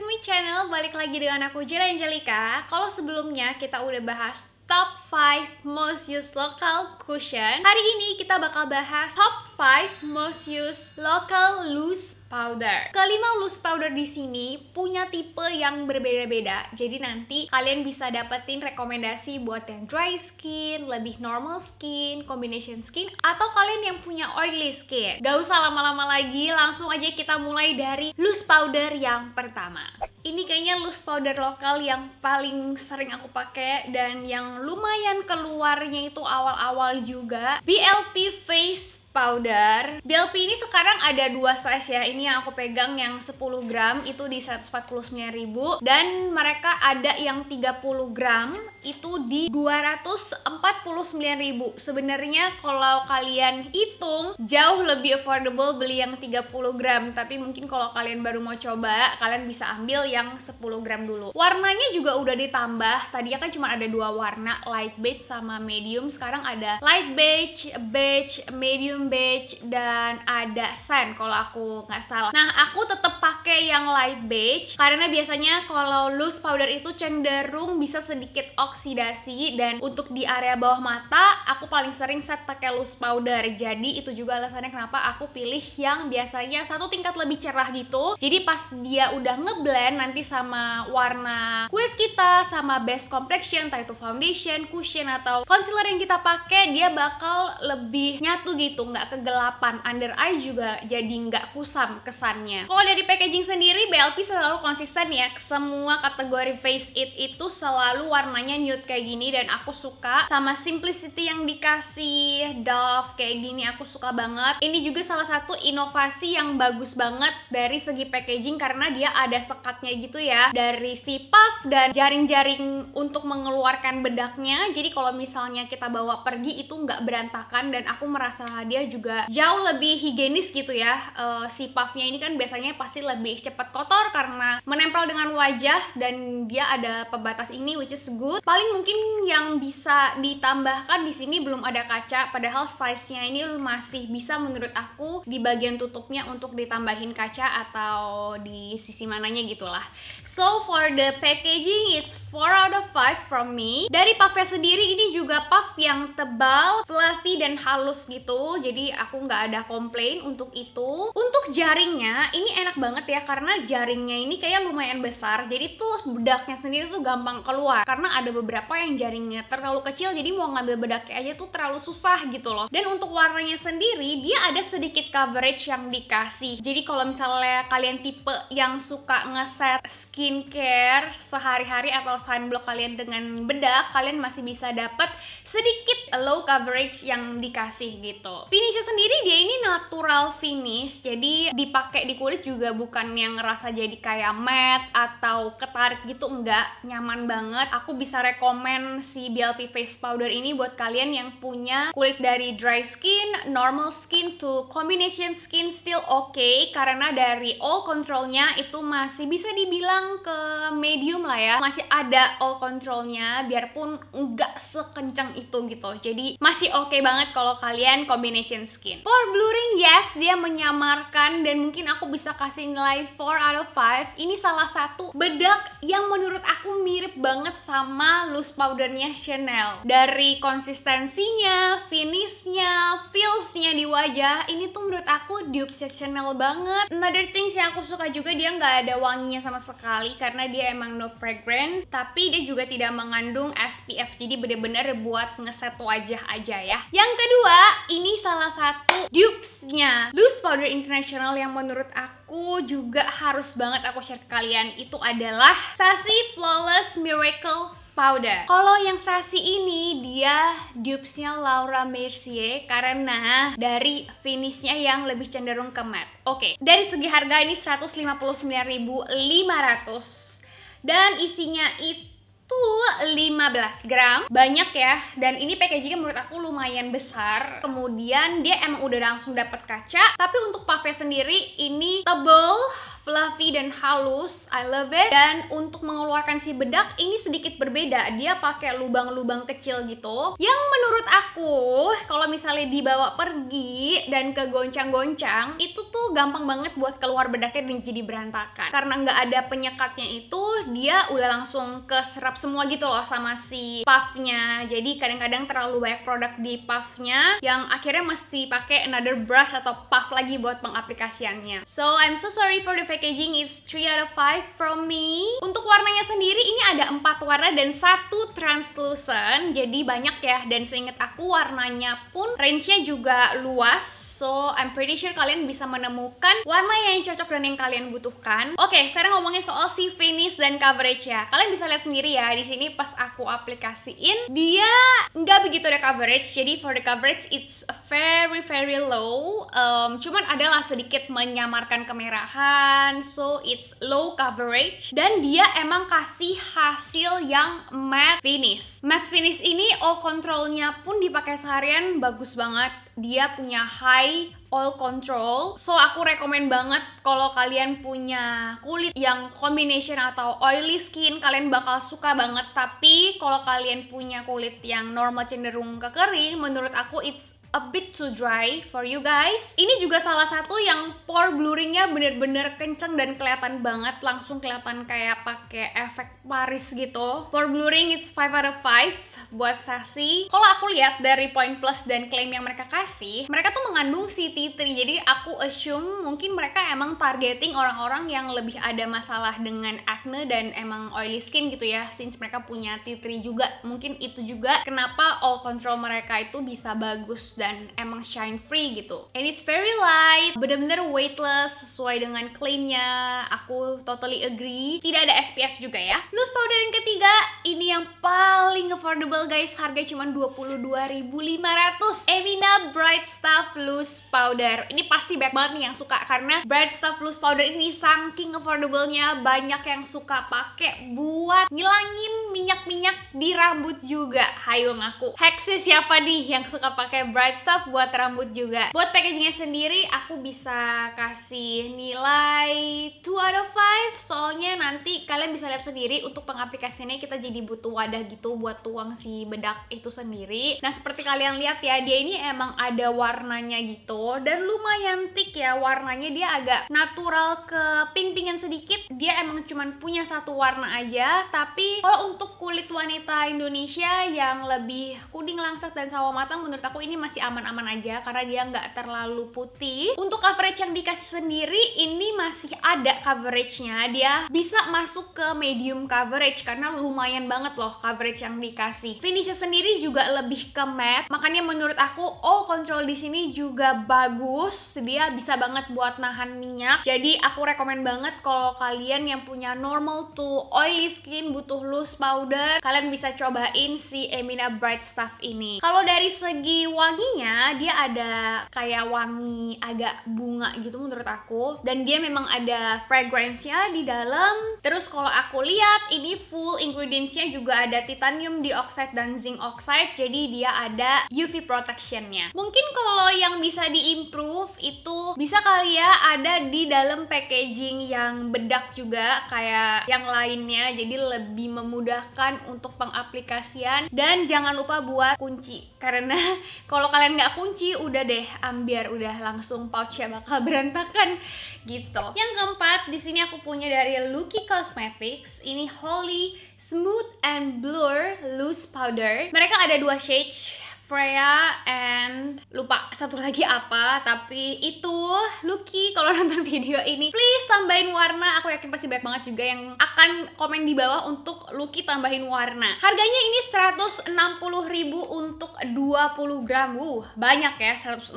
to my channel, balik lagi dengan aku Jela Angelika. Kalau sebelumnya kita udah bahas top 5 most used local cushion, hari ini kita bakal bahas top 5 most used local loose powder. Kelima loose powder di sini punya tipe yang berbeda-beda. Jadi nanti kalian bisa dapetin rekomendasi buat yang dry skin, lebih normal skin, combination skin, atau kalian yang punya oily skin. Gak usah lama-lama lagi, langsung aja kita mulai dari loose powder yang pertama. Ini kayaknya loose powder lokal yang paling sering aku pakai dan yang lumayan keluarnya itu awal-awal juga. BLP Face Powder. BLP ini sekarang ada dua size ya. Ini yang aku pegang yang 10 gram itu di 149.000 dan mereka ada yang 30 gram itu di 249.000. Sebenarnya kalau kalian hitung jauh lebih affordable beli yang 30 gram, tapi mungkin kalau kalian baru mau coba, kalian bisa ambil yang 10 gram dulu. Warnanya juga udah ditambah. Tadinya kan cuma ada dua warna, light beige sama medium. Sekarang ada light beige, beige, medium beige, dan ada sand kalau aku nggak salah. Nah, aku tetap pakai yang light beige karena biasanya kalau loose powder itu cenderung bisa sedikit oksidasi, dan untuk di area bawah mata aku paling sering set pakai loose powder. Jadi itu juga alasannya kenapa aku pilih yang biasanya satu tingkat lebih cerah gitu. Jadi pas dia udah ngeblend nanti sama warna kulit kita, sama base complexion, entah itu foundation, cushion, atau concealer yang kita pakai, dia bakal lebih nyatu gitu, nggak kegelapan. Under eye juga jadi nggak kusam kesannya. Kalau dari packaging sendiri, BLP selalu konsisten ya. Semua kategori Face It itu selalu warnanya nude kayak gini, dan aku suka sama simplicity yang dikasih Dove kayak gini, aku suka banget. Ini juga salah satu inovasi yang bagus banget dari segi packaging karena dia ada sekatnya gitu ya dari si puff dan jaring-jaring untuk mengeluarkan bedaknya. Jadi kalau misalnya kita bawa pergi itu nggak berantakan, dan aku merasa dia juga jauh lebih higienis gitu ya. Si puffnya ini kan biasanya pasti lebih cepat kotor karena menempel dengan wajah, dan dia ada pembatas ini which is good. Paling mungkin yang bisa ditambahkan di sini belum ada kaca, padahal size-nya ini masih bisa menurut aku di bagian tutupnya untuk ditambahin kaca atau di sisi mananya gitulah. So for the packaging it's 4 out of 5 from me. Dari puffnya sendiri ini juga puff yang tebal, fluffy, dan halus gitu. Jadi aku nggak ada komplain untuk itu. Untuk jaringnya ini enak banget ya karena jaringnya ini kayak lumayan besar. Jadi tuh bedaknya sendiri tuh gampang keluar. Karena ada beberapa yang jaringnya terlalu kecil, jadi mau ngambil bedaknya aja tuh terlalu susah gitu loh. Dan untuk warnanya sendiri dia ada sedikit coverage yang dikasih. Jadi kalau misalnya kalian tipe yang suka ngeset skincare sehari-hari atau sunblock kalian dengan bedak, kalian masih bisa dapet sedikit low coverage yang dikasih gitu. Finishnya sendiri dia ini natural finish, jadi dipakai di kulit juga bukan yang ngerasa jadi kayak matte atau ketarik gitu, enggak, nyaman banget. Aku bisa rekomen si BLP Face Powder ini buat kalian yang punya kulit dari dry skin, normal skin, to combination skin still okay, karena dari oil controlnya itu masih bisa dibilang ke medium lah ya, masih ada oil controlnya biarpun enggak sekencang itu gitu. Jadi masih oke banget kalau kalian combination skin. For blurring, yes, dia menyamarkan, dan mungkin aku bisa kasih nilai 4 out of 5. Ini salah satu bedak yang menurut aku mirip banget sama loose powdernya Chanel. Dari konsistensinya, finishnya, feelsnya di wajah, ini tuh menurut aku dupesnya Chanel banget. Another things yang aku suka juga, dia nggak ada wanginya sama sekali karena dia emang no fragrance, tapi dia juga tidak mengandung SPF, jadi bener-bener buat ngeset wajah aja ya. Yang kedua, ini salah satu dupesnya Loose Powder International yang menurut aku juga harus banget aku share ke kalian. Itu adalah Sassy Flawless Miracle Powder. Kalau yang Sassy ini dia dupesnya Laura Mercier karena dari finishnya yang lebih cenderung ke matte. Oke, dari segi harga ini 159.500 dan isinya itu 15 gram, banyak ya. Dan ini packagingnya menurut aku lumayan besar. Kemudian dia emang udah langsung dapat kaca, tapi untuk puffnya sendiri ini tebel, fluffy dan halus. I love it. Dan untuk mengeluarkan si bedak ini sedikit berbeda. Dia pakai lubang-lubang kecil gitu. Yang menurut aku kalau misalnya dibawa pergi dan ke goncang-goncang, itu tuh gampang banget buat keluar bedaknya dan jadi berantakan. Karena nggak ada penyekatnya itu, dia udah langsung keserap semua gitu loh sama si puffnya. Jadi kadang-kadang terlalu banyak produk di puffnya yang akhirnya mesti pakai another brush atau puff lagi buat pengaplikasiannya. So I'm so sorry for the packaging. It's 3 out of 5 from me. Untuk warnanya sendiri ini ada 4 warna dan 1 translucent. Jadi banyak ya, dan seingat aku warnanya pun range-nya juga luas. So I'm pretty sure kalian bisa menemukan warna yang cocok dan yang kalian butuhkan. Oke, sekarang ngomongin soal si finish dan coverage ya. Kalian bisa lihat sendiri ya di sini pas aku aplikasiin, dia nggak begitu ada coverage. Jadi for the coverage it's very low. Cuman adalah sedikit menyamarkan kemerahan. So it's low coverage. Dan dia emang kasih hasil yang matte finish. Matte finish ini oil controlnya pun dipakai seharian bagus banget. Dia punya high oil control. So aku rekomen banget kalau kalian punya kulit yang combination atau oily skin, kalian bakal suka banget. Tapi kalau kalian punya kulit yang normal cenderung ke kering, menurut aku it's a bit too dry for you guys. Ini juga salah satu yang pore blurringnya bener-bener kenceng dan kelihatan banget, langsung kelihatan kayak pakai efek Paris gitu. Pore blurring it's 5 out of 5 buat Sassy. Kalau aku lihat dari point plus dan klaim yang mereka kasih, mereka tuh mengandung si tea tree. Jadi aku assume mungkin mereka emang targeting orang-orang yang lebih ada masalah dengan acne dan emang oily skin gitu ya. Since mereka punya tea tree juga, mungkin itu juga kenapa oil control mereka itu bisa bagus dan emang shine free gitu. And it's very light, bener-bener weightless sesuai dengan klaimnya. Aku totally agree. Tidak ada SPF juga ya. Loose powder yang ketiga, ini yang paling affordable guys, harga cuma 22.500. Emina Bright Stuff Loose Powder. Ini pasti banyak banget nih yang suka karena Bright Stuff Loose Powder ini saking affordable-nya, banyak yang suka pakai buat ngilangin minyak-minyak di rambut juga. Hayo ngaku. Heksnya siapa nih yang suka pakai Bright Stuff buat rambut juga? Buat packagingnya sendiri aku bisa kasih nilai 2 out of 5. Soalnya nanti kalian bisa lihat sendiri untuk pengaplikasiannya kita jadi butuh wadah gitu buat tuang si bedak itu sendiri. Nah seperti kalian lihat ya, dia ini emang ada warnanya gitu dan lumayan thick ya warnanya. Dia agak natural ke pink-pinkan sedikit. Dia emang cuman punya satu warna aja. Tapi kalau untuk kulit wanita Indonesia yang lebih kuning langsat dan sawo matang, menurut aku ini masih aman-aman aja karena dia nggak terlalu putih. Untuk coverage yang dikasih sendiri ini masih ada coveragenya. Dia bisa masuk ke medium coverage karena lumayan banget loh coverage yang dikasih. Finishnya sendiri juga lebih ke matte, makanya menurut aku oil control di sini juga bagus. Dia bisa banget buat nahan minyak. Jadi aku rekomen banget kalau kalian yang punya normal to oily skin butuh loose powder, kalian bisa cobain si Emina Bright Stuff ini. Kalau dari segi wanginya, dia ada kayak wangi agak bunga gitu menurut aku, dan dia memang ada fragrance-nya di dalam. Terus kalau aku lihat ini full ingredients-nya juga ada titanium dioxide dan zinc oxide, jadi dia ada UV protection-nya. Mungkin kalau yang bisa diimprove itu bisa kali ya ada di dalam packaging yang bedak juga kayak yang lainnya, jadi lebih memudahkan untuk pengaplikasian. Dan jangan lupa buat kunci, karena kalau kalian nggak kunci udah deh ambiar, udah langsung pouch-nya bakal berantakan gitu. Yang keempat di sini aku punya dari Lucky Cosmetics. Ini Holy Smooth and Blur Loose Powder. Mereka ada 2 shades, Freya and lupa satu lagi apa, tapi itu Lucky kalau nonton video ini please tambahin warna. Aku yakin pasti banyak banget juga yang akan komen di bawah untuk Lucky tambahin warna. Harganya ini 160.000 untuk 20 gram. Banyak ya, 160.000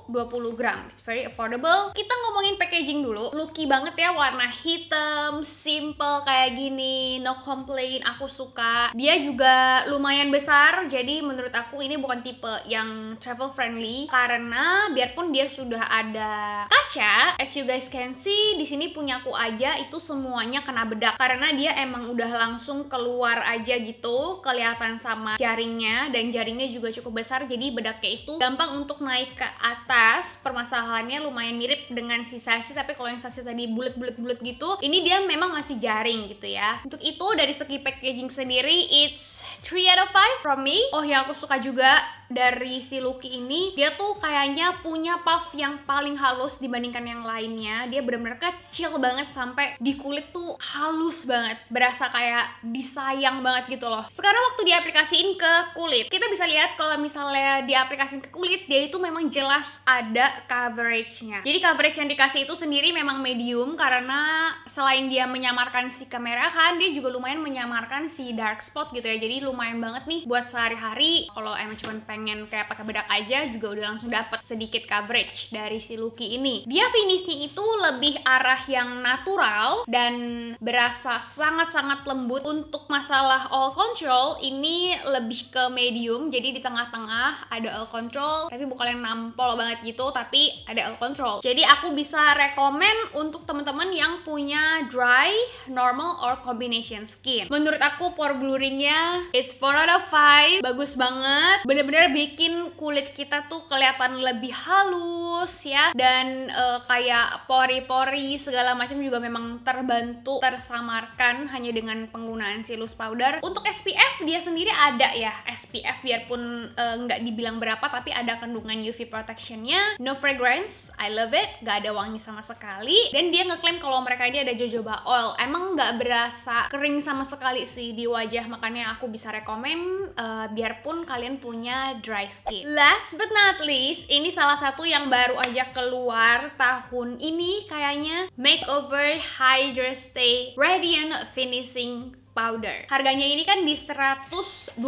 20 gram. It's very affordable. Kita ngomongin packaging dulu. Lucky banget ya, warna hitam, simple kayak gini, no complaint. Aku suka. Dia juga lumayan besar, jadi menurut aku aku ini bukan tipe yang travel friendly karena biarpun dia sudah ada kaca, as you guys can see di sini punyaku aja itu semuanya kena bedak karena dia emang udah langsung keluar aja gitu, kelihatan sama jaringnya, dan jaringnya juga cukup besar jadi bedaknya itu gampang untuk naik ke atas. Permasalahannya lumayan mirip dengan si Sassy, tapi kalau yang Sassy tadi bulet-bulet gitu, ini dia memang masih jaring gitu ya. Untuk itu dari segi packaging sendiri it's 3 out of 5 from me. Oh yang aku suka juga dari si Lucky ini, dia tuh kayaknya punya puff yang paling halus dibandingkan yang lainnya. Dia bener-bener kecil banget sampai di kulit tuh halus banget, berasa kayak disayang banget gitu loh. Sekarang waktu diaplikasiin ke kulit, kita bisa lihat kalau misalnya diaplikasiin ke kulit, dia itu memang jelas ada coveragenya. Jadi coverage yang dikasih itu sendiri memang medium karena selain dia menyamarkan si kemerahan, dia juga lumayan menyamarkan si dark spot gitu ya. Jadi lumayan banget nih buat sehari-hari. Kalau emang cuma pengen kayak pakai bedak aja juga udah langsung dapat sedikit coverage dari si Lucky ini. Dia finishnya itu lebih arah yang natural dan berasa sangat-sangat lembut. Untuk masalah oil control ini lebih ke medium, jadi di tengah-tengah ada oil control tapi bukan yang nampol banget gitu, tapi ada oil control. Jadi aku bisa rekomen untuk teman-teman yang punya dry, normal, or combination skin. Menurut aku pore blurringnya is 4 out of 5, bagus banget, bener-bener bikin kulit kita tuh kelihatan lebih halus ya, dan kayak pori-pori segala macam juga memang terbantu tersamarkan hanya dengan penggunaan si loose powder. Untuk SPF dia sendiri ada ya, SPF biarpun nggak dibilang berapa tapi ada kandungan UV protectionnya. No fragrance, I love it, nggak ada wangi sama sekali, dan dia ngeklaim kalau mereka ini ada jojoba oil. Emang nggak berasa kering sama sekali sih di wajah, makanya aku bisa rekomen biarpun kalian punya dry skin. Last but not least, ini salah satu yang baru aja keluar tahun ini kayaknya, Makeover Hydra-Stay Radiant Finishing Powder. Harganya ini kan di 120.000.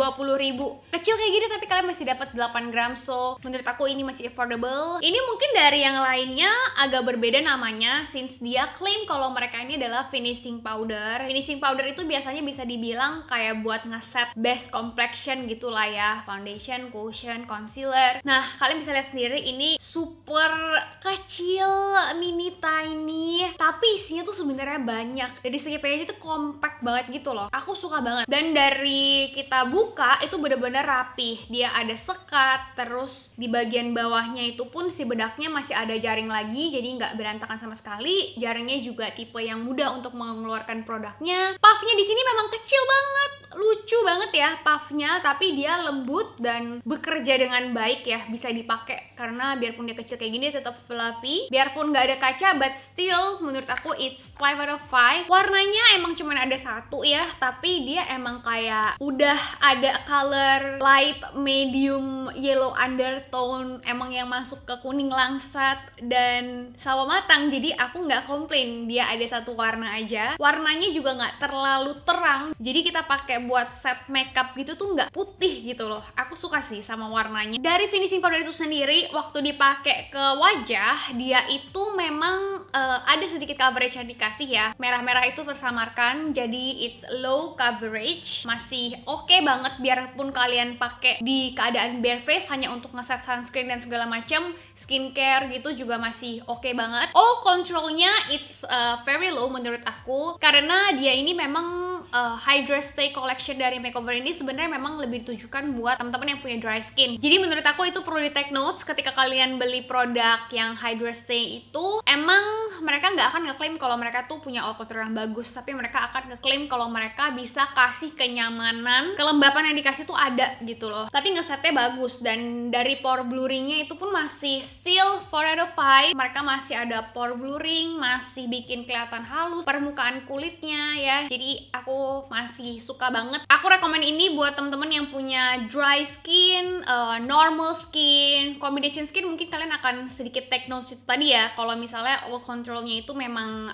Kecil kayak gini tapi kalian masih dapat 8 gram, so menurut aku ini masih affordable. Ini mungkin dari yang lainnya agak berbeda namanya, since dia klaim kalau mereka ini adalah finishing powder. Finishing powder itu biasanya bisa dibilang kayak buat ngeset base complexion gitulah ya, foundation, cushion, concealer. Nah, kalian bisa lihat sendiri ini super kecil, mini tiny, tapi isinya tuh sebenarnya banyak. Dari segi packaging itu compact banget gitu loh. Aku suka banget. Dan dari kita buka itu bener-bener rapih. Dia ada sekat, terus di bagian bawahnya itu pun si bedaknya masih ada jaring lagi, jadi nggak berantakan sama sekali. Jaringnya juga tipe yang mudah untuk mengeluarkan produknya. Puffnya di sini memang kecil banget, lucu banget ya puffnya, tapi dia lembut dan bekerja dengan baik ya, bisa dipakai karena biarpun dia kecil kayak gini tetap fluffy. Biarpun nggak ada kaca, but still menurut aku it's 5 out of 5. Warnanya emang cuman ada satu ya, tapi dia emang kayak udah ada color light, medium, yellow undertone, emang yang masuk ke kuning langsat dan sawo matang. Jadi aku nggak komplain dia ada satu warna aja. Warnanya juga nggak terlalu terang, jadi kita pakai buat set makeup gitu tuh nggak putih gitu loh. Aku suka sih sama warnanya. Dari finishing powder itu sendiri, waktu dipakai ke wajah, dia itu memang ada sedikit coverage yang dikasih ya. Merah-merah itu tersamarkan, jadi it's low coverage, masih oke banget biarpun kalian pakai di keadaan bare face hanya untuk ngeset sunscreen dan segala macam, skincare gitu juga masih oke banget. Oh, controlnya it's very low menurut aku, karena dia ini memang Hydra Stay Collection dari Makeover ini sebenarnya memang lebih ditujukan buat teman-teman yang punya dry skin. Jadi menurut aku itu perlu di take notes ketika kalian beli produk yang Hydra Stay itu. Emang mereka nggak akan ngeklaim kalau mereka tuh punya oil control yang bagus, tapi mereka akan ngeklaim kalau mereka bisa kasih kenyamanan, kelembapan yang dikasih tuh ada gitu loh. Tapi ngesetnya bagus, dan dari pore blurringnya itu pun masih still 4 out of 5. Mereka masih ada pore blurring, masih bikin kelihatan halus permukaan kulitnya ya. Jadi aku masih suka banget. Aku rekomen ini buat temen-temen yang punya dry skin, normal skin, combination skin. Mungkin kalian akan sedikit take notes itu tadi ya. Kalau misalnya oil control controlnya itu memang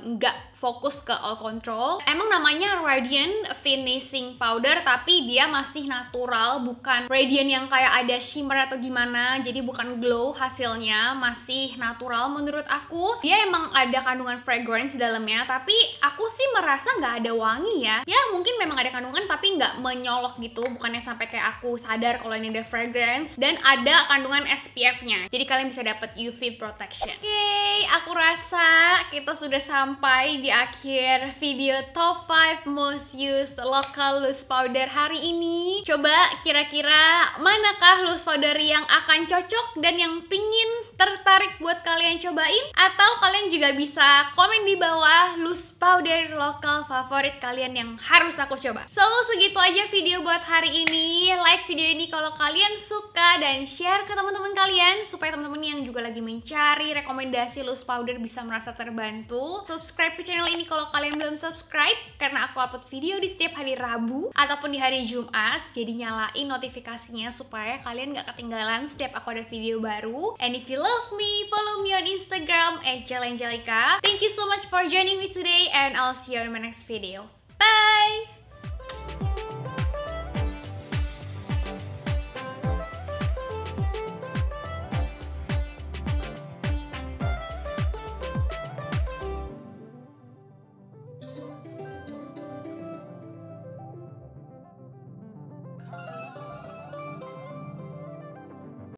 nggak fokus ke all control. Emang namanya Radiant Finishing Powder, tapi dia masih natural, bukan radiant yang kayak ada shimmer atau gimana. Jadi bukan glow, hasilnya masih natural menurut aku. Dia emang ada kandungan fragrance di dalamnya, tapi aku sih merasa nggak ada wangi ya. Ya mungkin memang ada kandungan tapi nggak menyolok gitu, bukannya sampai kayak aku sadar kalau ini ada fragrance. Dan ada kandungan SPF-nya, jadi kalian bisa dapat UV protection. Oke, aku rasa kita sudah sampai di akhir video top 5 most used local loose powder hari ini. Coba kira-kira manakah loose powder yang akan cocok dan yang pingin tertarik buat kalian cobain? Atau kalian juga bisa komen di bawah loose powder lokal favorit kalian yang harus aku coba. So, segitu aja video buat hari ini. Like video ini kalau kalian suka dan share ke teman-teman kalian supaya teman-teman yang juga lagi mencari rekomendasi loose powder bisa merasa terbantu. Subscribe ke channel ini kalau kalian belum subscribe, karena aku upload video di setiap hari Rabu ataupun di hari Jumat. Jadi nyalain notifikasinya supaya kalian gak ketinggalan setiap aku ada video baru. And if you love me, follow me on Instagram @JelenJelika. Thank you so much for joining me today and I'll see you in my next video.